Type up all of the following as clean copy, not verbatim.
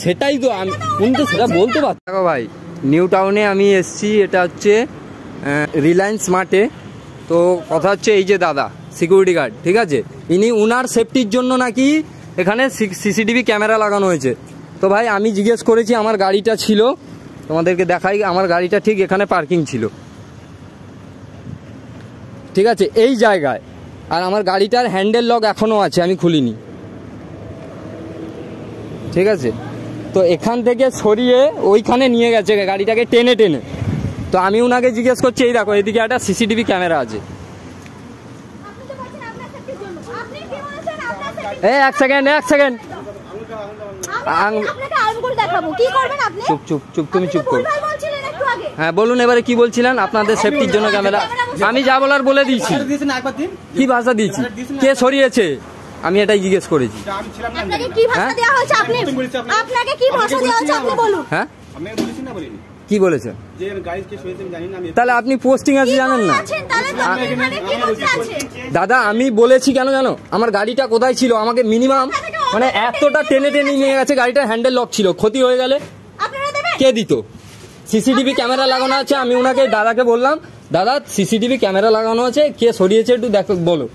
সেটাই তো আমি, উনি তো সেটা বলতে পারছি। দেখো ভাই, নিউ টাউনে আমি এসছি, এটা হচ্ছে রিলায়েন্স মার্টে। তো কথা হচ্ছে এই যে দাদা সিকিউরিটি গার্ড, ঠিক আছে, ইনি উনার সেফটির জন্য নাকি এখানে সিসিটিভি ক্যামেরা লাগানো হয়েছে। তো ভাই আমি জিজ্ঞেস করেছি, আমার গাড়িটা ছিল, তোমাদেরকে দেখাই, আমার গাড়িটা ঠিক এখানে পার্কিং ছিল, ঠিক আছে, এই জায়গায়। আর আমার গাড়িটার হ্যান্ডেল লক এখনও আছে, আমি খুলিনি, ঠিক আছে। তো এখান থেকে সরিয়ে ওইখানে নিয়ে গেছে গাড়িটাকে টেনে টেনে। তো আমি ওনাকে জিজ্ঞেস করছি, এই দেখো এদিকে একটা সিসিটিভি ক্যামেরা আছে। এক সেকেন্ড চুপ চুপ চুপ, তুমি চুপ করো। হ্যাঁ বলুন, এবারে কি বলছিলেন? আপনাদের সেফটির জন্য ক্যামেরা। আমি যা বলার বলে দিয়েছি। কি ভাষা দিয়েছি? কে সরিয়েছে? আমি এটাই জিজ্ঞেস করেছি। হ্যাঁ কি বলেছে? তাহলে আপনি পোস্টিং আছে জানেন না? দাদা আমি বলেছি কেন জানো? আমার গাড়িটা কোথায় ছিল, আমাকে মিনিমাম মানে এতটা টেনে টেনে নিয়ে গেছে, গাড়িটার হ্যান্ডেল লক ছিল, ক্ষতি হয়ে গেলে কে দিত? সিসিটিভি ক্যামেরা লাগানো আছে। আমি ওনাকে দাদাকে বললাম, দাদা সিসিটিভি ক্যামেরা লাগানো আছে, কে সরিয়েছে একটু দেখো বলো।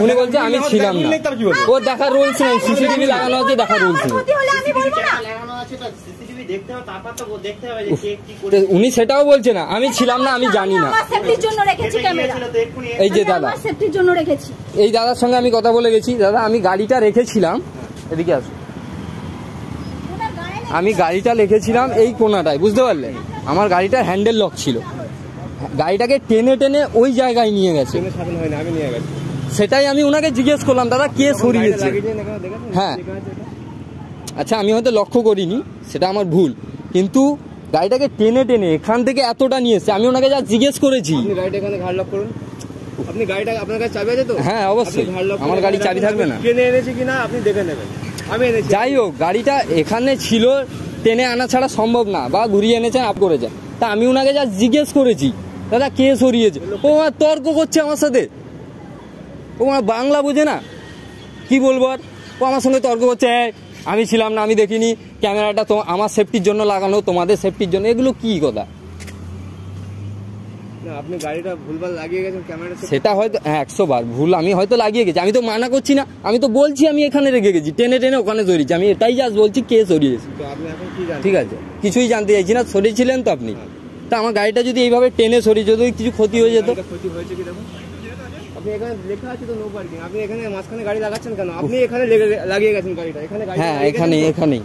উনি বলছে আমি ছিলাম না। ও দেখার রুলস নেই, সিসিটিভি লাগানো আছে, দেখার রুলস নেই। উনি সেটাও বলছে না, আমি ছিলাম না, আমি জানি না। এই যে দাদা, এই দাদার সঙ্গে আমি কথা বলে গেছি। দাদা আমি গাড়িটা রেখেছিলাম, এদিকে আসো, আমি গাড়িটা রেখেছিলাম এই কোনাটায়, বুঝতে পারলেন? আমার গাড়িটার হ্যান্ডেল লক ছিল, গাড়িটাকে টেনে টেনে ওই জায়গায় নিয়ে গেছে। সেটাই আমি ওনাকে জিজ্ঞেস করলাম, দাদা কে সরিয়েছে? হ্যাঁ আচ্ছা, আমি হয়তো লক্ষ্য করিনি, সেটা আমার ভুল, কিন্তু গাড়িটাকে টেনে টেনে এখান থেকে এতটা নিয়ে এসছে। আমি ওনাকে যা জিজ্ঞেস করেছি। আপনি গাড়িটা, আপনার কাছে চাবি আছে তো? হ্যাঁ অবশ্যই, আমার গাড়ি চাবি থাকবে না? কিনে এনেছি কিনা আপনি দেখে নেবেন। আমি এনেছি। যাই হোক, গাড়িটা এখানে ছিল, টেনে আনা ছাড়া সম্ভব না, বা ঘুরিয়ে এনেছেন আপ করেছেন। তা আমি ওনাকে যা জিজ্ঞেস করেছি, দাদা কে সরিয়েছে, ও আমার তর্ক করছে আমার সাথে। ও আমার বাংলা বোঝে না, কি বলবো আর। ও আমার সঙ্গে তর্ক করছে, আমি ছিলাম না, আমি দেখিনি, ক্যামেরাটা তো আমার সেফটির জন্য লাগানো, তোমাদের সেফটির জন্য। এগুলো কি কথা? আপনি গাড়িটা ভুলভাল লাগিয়ে গেছেন ক্যামেরা। সেটা হয়তো 100 বার ভুল আমি হয়তো লাগিয়ে গেছি, আমি তো মানা করছি না, আমি তো বলছি আমি এখানে রেখে গেছি, টেনে টেনে ওখানে সরিয়েছি। আমি এটাই জাস্ট বলছি কে সরিয়েছে। ঠিক আছে, কিছুই জানতে চাইছি না, সরিয়েছিলেন তো আপনি। তা আমার গাড়িটা যদি এইভাবে টেনে সরিয়ে, যদি কিছু ক্ষতি হয়ে যেত। ক্ষতি হয়েছে কি দেখুন, আপনি এখানে লেখা আছে তো নো পার্কিং, আপনি এখানে মাঝখানে গাড়ি লাগাচ্ছেন কেন? আপনি এখানে লাগিয়ে গেছেন গাড়িটা, এখানে। হ্যাঁ এখানেই।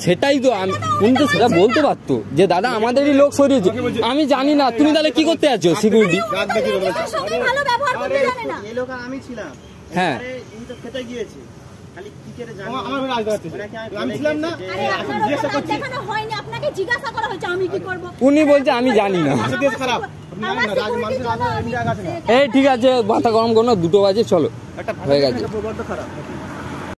সেটাই তো আমি, উনি তো সেটা বলতে পারতো যে দাদা আমাদেরই লোক সরিয়েছে, আমি জানি না। তুমি তাহলে কি করতে আছো সিকিউরিটি? হ্যাঁ উনি বলছে আমি জানি না। এই ঠিক আছে, মাথা গরম করো না, 2টো বাজে, চলো হয়ে গেছে।